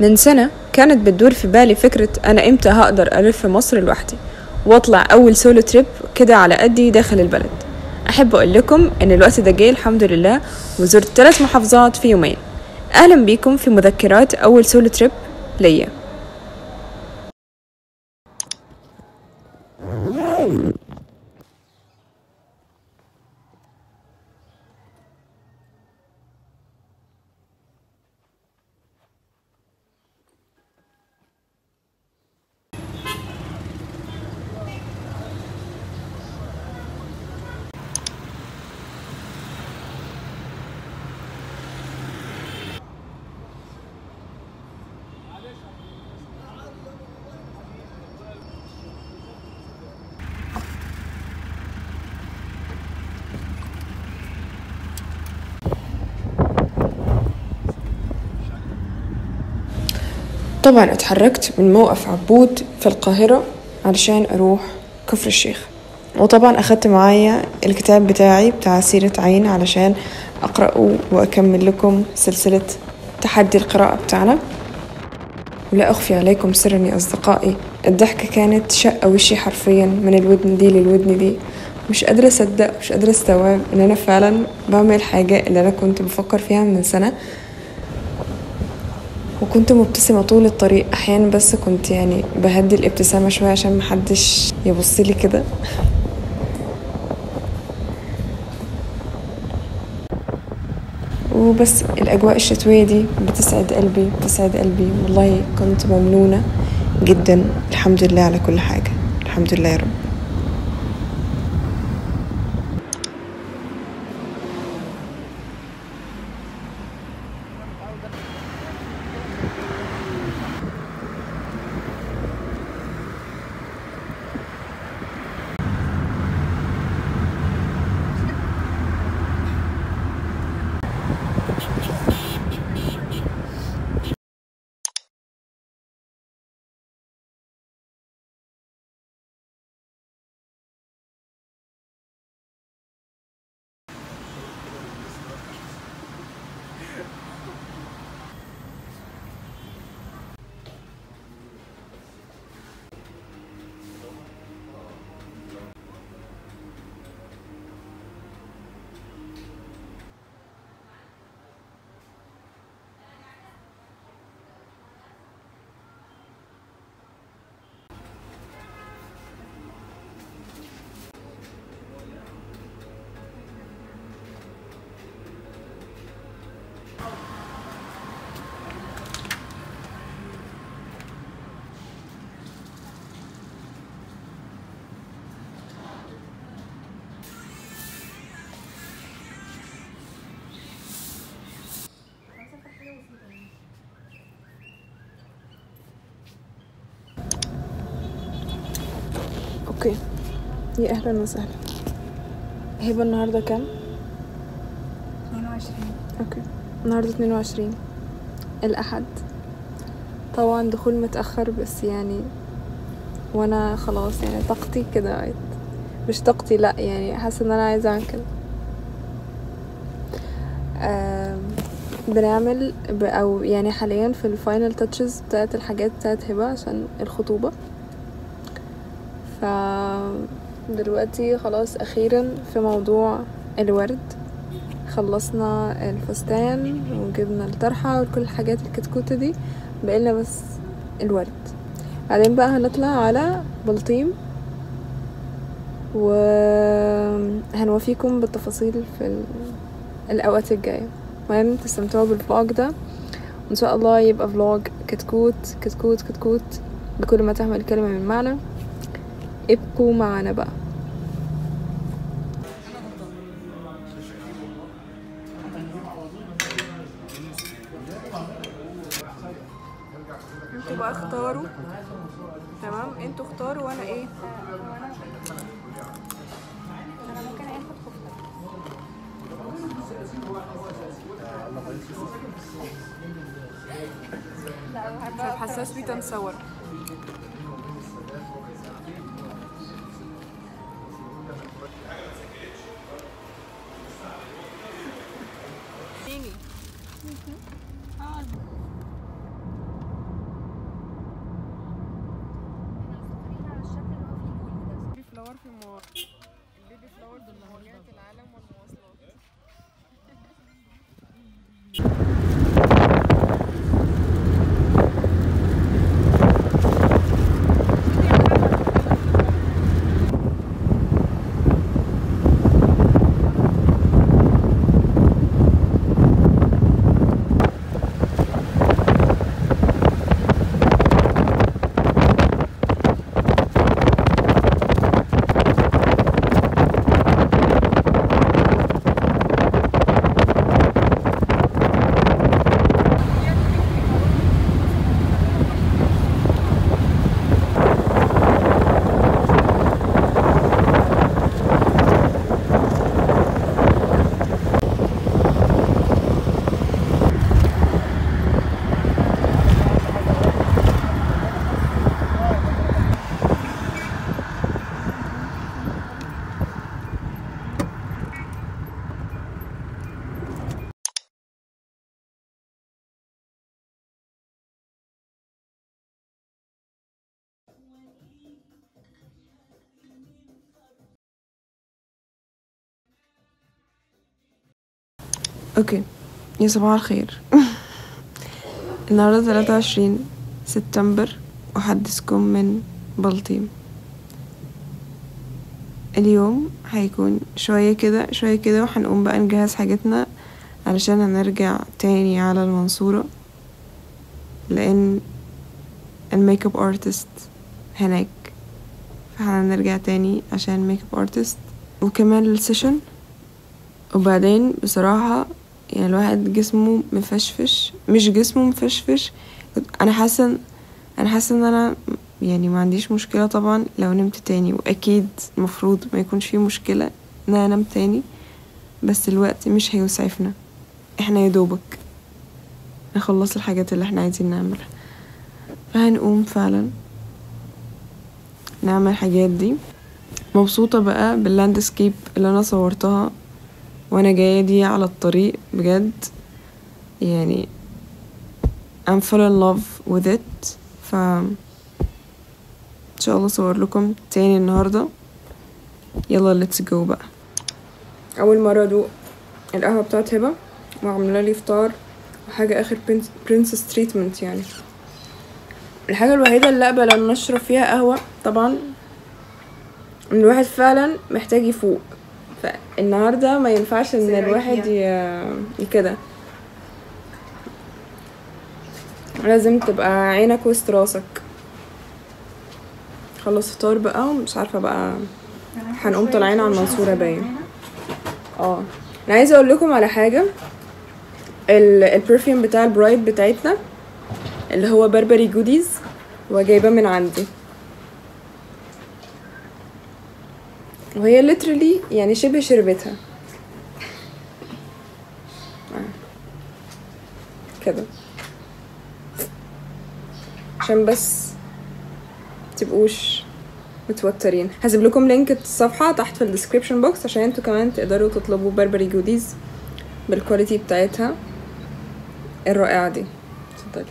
من سنة كانت بتدور في بالي فكرة أنا إمتى هقدر ألف مصر لوحدي وأطلع أول سولو تريب كده على قدي داخل البلد. أحب أقول لكم إن الوقت ده جاي الحمد لله، وزرت 3 محافظات في يومين. أهلا بيكم في مذكرات أول سولو تريب ليا. طبعا اتحركت من موقف عبود في القاهرة علشان أروح كفر الشيخ، وطبعا أخدت معايا الكتاب بتاعي بتاع سيرة عين علشان أقرأه وأكمل لكم سلسلة تحدي القراءة بتاعنا. ولا أخفي عليكم سرا يا أصدقائي، الضحكة كانت شقة وشي حرفيا من الودن دي للودن دي. مش قادرة أصدق، مش قادرة أستوعب إن أنا فعلا بعمل حاجة اللي أنا كنت بفكر فيها من سنة، وكنت مبتسمة طول الطريق. أحيانا بس كنت يعني بهدي الابتسامة شوية عشان محدش يبصلي كده. وبس الأجواء الشتوية دي بتسعد قلبي، بتسعد قلبي والله. كنت ممنونة جدا، الحمد لله على كل حاجة، الحمد لله يا رب. اوكي، يا اهلا وسهلا. هبه النهارده كام؟ 22. اوكي، النهارده 22 الاحد. طبعا دخول متاخر بس يعني وانا خلاص يعني طاقتي كده، مش طاقتي لا يعني حاسه ان انا عايزه اعمل كده. بنعمل او يعني حاليا في الفاينل تاتشز بتاعت الحاجات بتاعت هبه عشان الخطوبه. ف دلوقتي خلاص اخيرا في موضوع الورد، خلصنا الفستان وجبنا الطرحه وكل الحاجات الكتكوته دي، بقينا بس الورد. بعدين بقى هنطلع على بلطيم وهنوفيكم بالتفاصيل في الاوقات الجايه. المهم تستمتعوا بالفلوج ده، وان شاء الله يبقى فلوج كتكوت كتكوت كتكوت بكل ما تحمل الكلمه من معنى. ابقوا معنا بقى. انتوا بقى اختاروا، تمام؟ انتوا اختاروا وانا ايه؟ انا ممكن اخد كفته. عشان حساس بيه تنصور. البيبي فلاور في مواجهة العالم والمواصلات. اوكي يا صباح الخير. النهارده 23 سبتمبر، احدثكم من بلطيم. اليوم هيكون شوية كده وهنقوم بقى نجهز حاجتنا علشان هنرجع تاني على المنصورة، لان الميك اب ارتست هناك، فهنرجع تاني عشان ميك اب ارتست وكمان السيشن. وبعدين بصراحة يعني الواحد جسمه مفشفش، مش جسمه مفشفش، انا حاسة ان انا يعني ما عنديش مشكلة طبعا لو نمت تاني، واكيد المفروض ما يكونش فيه مشكلة ان انا انام تاني، بس الوقت مش هيسعفنا، احنا يدوبك نخلص الحاجات اللي احنا عايزين نعملها، فهنقوم فعلا نعمل الحاجات دي. مبسوطة بقى باللاندسكيب اللي انا صورتها وانا جاية دي على الطريق، بجد يعني I'm full in love with it. ان شاء الله صور لكم تاني النهاردة. يلا let's go بقى. اول مرة ادوق القهوة بتاعت هبة، وعملنا لي فطار وحاجة اخر برنسس تريتمنت. يعني الحاجة الوحيدة اللي اقبل ان اشرب فيها قهوة طبعا ان الواحد فعلا محتاج يفوق، فالنهاردة ما ينفعش ان الواحد كده، لازم تبقى عينك وسط راسك. خلص فطار بقى ومش عارفة بقى هنقوم طالعين على المنصورة باين. انا عايزة اقول لكم على حاجة، البرفيوم بتاع البرايد بتاعتنا اللي هو بربري جوديز وجايباه من عندي، وهي literally يعني شبه شربتها كده، عشان بس تبقوش متوترين. هسيب لكم لينك الصفحة تحت في الديسكريبشن بوكس عشان انتوا كمان تقدروا تطلبوا بربري جوديز بالكواليتي بتاعتها الرائعة دي. اتفضلي.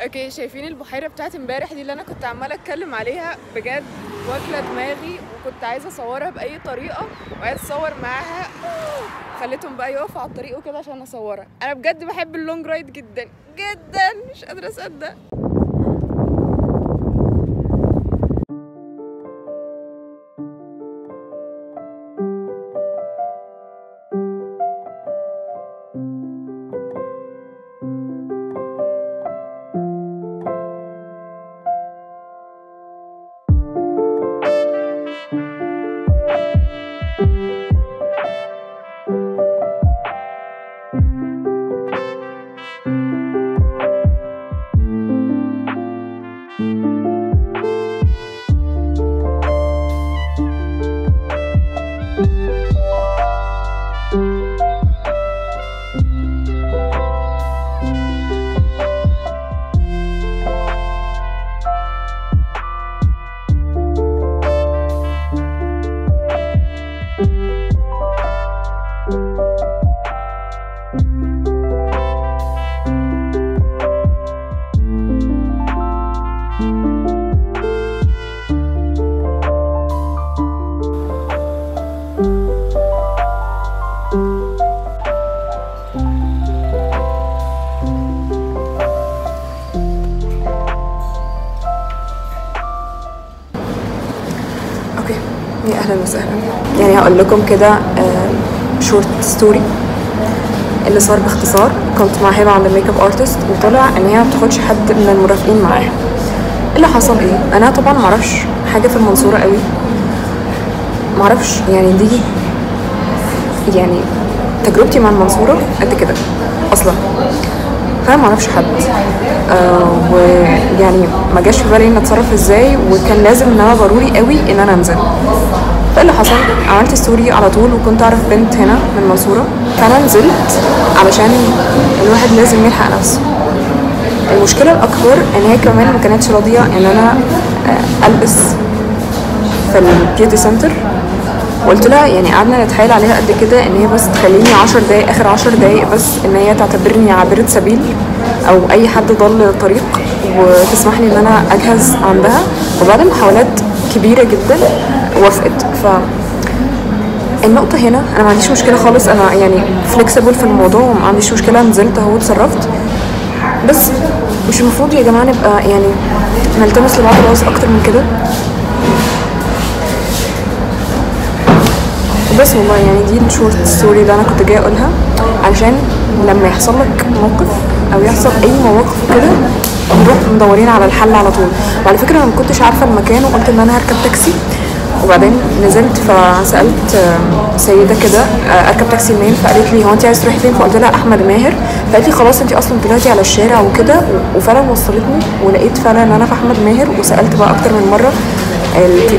اوكي، شايفين البحيره بتاعت امبارح دي اللي انا كنت عماله اتكلم عليها؟ بجد واكله دماغي، وكنت عايزه اصورها باي طريقه، وعايزه اصور معاها. خليتهم بقى يقفوا على الطريق وكده عشان اصورها. انا بجد بحب اللونج رايد جدا جدا، مش قادره اصدق. لكم كده شورت ستوري اللي صار باختصار. كنت مع هبه عند الميك اب ارتست، وطلع ان هي ما بتاخدش حد من المرافقين معاها. اللي حصل ايه؟ انا طبعا معرفش حاجه في المنصوره قوي، معرفش يعني دي يعني تجربتي مع المنصوره قد كده اصلا، فانا معرفش حد. ويعني ما جاش في بالي ان اتصرف ازاي، وكان لازم ان انا ضروري قوي ان انا انزل. فاللي حصل عملت ستوري على طول، وكنت اعرف بنت هنا من المنصوره، فانا نزلت علشان الواحد لازم يلحق نفسه. المشكله الاكبر ان هي كمان ما كانتش راضيه ان انا البس في البيوتي سنتر، وقلت لها يعني قعدنا نتحايل عليها قد كده ان هي بس تخليني 10 دقايق، اخر 10 دقايق بس، ان هي تعتبرني عابرة سبيل او اي حد ضل طريق، وتسمح لي ان انا اجهز عندها. وبعد محاولات كبيرة جدا وافقت. النقطة هنا انا ما عنديش مشكلة خالص، انا يعني فليكسيبل في الموضوع وما عنديش مشكلة، نزلت اهو اتصرفت، بس مش المفروض يا جماعة نبقى يعني نلتمس لبعض العذر اكتر من كده؟ بس والله يعني دي الشورت ستوري اللي انا كنت جايه اقولها، علشان لما يحصل لك موقف او يحصل اي مواقف كده نروح مدورين على الحل على طول. وعلى فكره انا ما كنتش عارفه المكان، وقلت ان انا هركب تاكسي، وبعدين نزلت فسالت سيده كده اركب تاكسي منين، فقالت لي هو انت عايزه تروحي فين؟ فقلت لها احمد ماهر. فقالت لي خلاص انت اصلا طلعتي على الشارع وكده، وفعلا وصلتني ولقيت فعلا ان انا في احمد ماهر. وسالت بقى اكتر من مره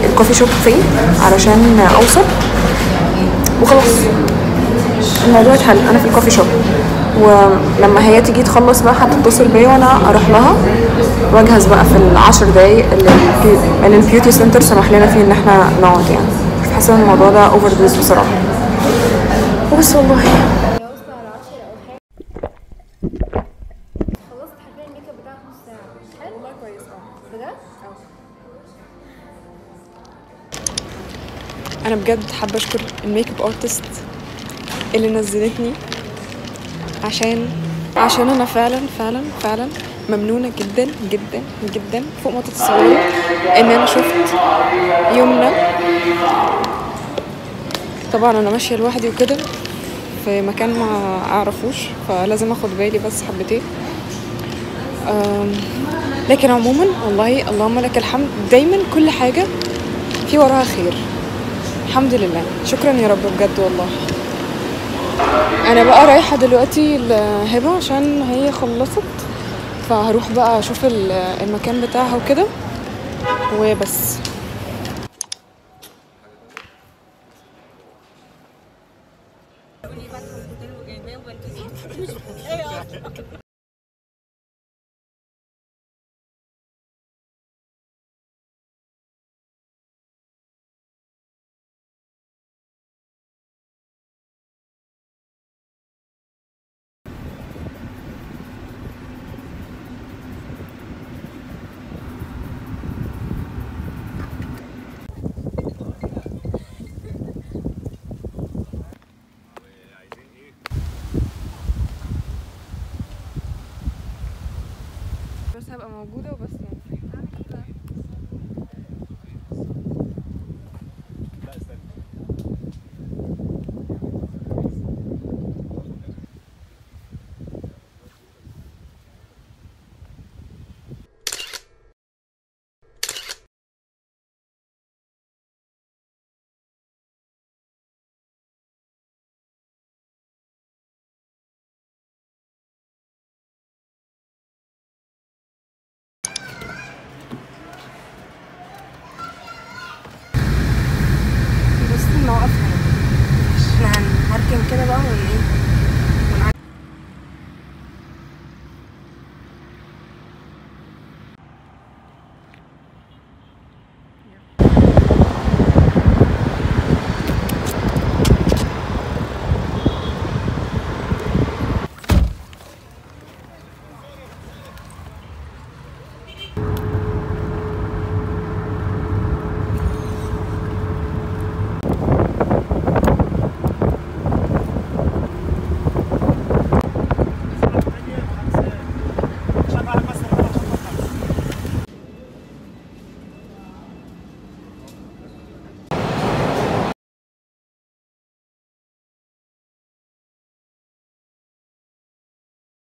الكوفي شوب فين علشان اوصل، وخلاص الموضوع اتحل. انا في الكوفي شوب، ولما هي تيجي تخلص بقى هتتصل بيا وانا اروح لها واجهز بقى في ال10 دقايق اللي البيوتي سنتر سمح لنا فيه ان احنا نقعد. يعني مش حاسه ان الموضوع ده اوفر دوز بصراحه. وبس والله. واصلة على 10 أو حاجة. خلصت حرفيا الميك اب بتاعك نص ساعة. حلو؟ والله كويس. بجد؟ انا بجد حابه اشكر الميك اب ارتست اللي نزلتني، عشان انا فعلا ممنونه جدا جدا جدا فوق ما تتصوروا ان انا شفت يمنى. طبعا انا ماشيه لوحدي وكده في مكان ما اعرفوش، فلازم اخد بالي بس حبتين. لكن عموما والله اللهم لك الحمد، دايما كل حاجه في وراها خير، الحمد لله. شكرا يا رب بجد والله. انا بقى رايحه دلوقتي لهبه عشان هي خلصت، فهروح بقى اشوف المكان بتاعها وكده وبس. بس هبقى موجودة وبس يعني. بس الموقف احنا هنركن كده بقى ولا ايه؟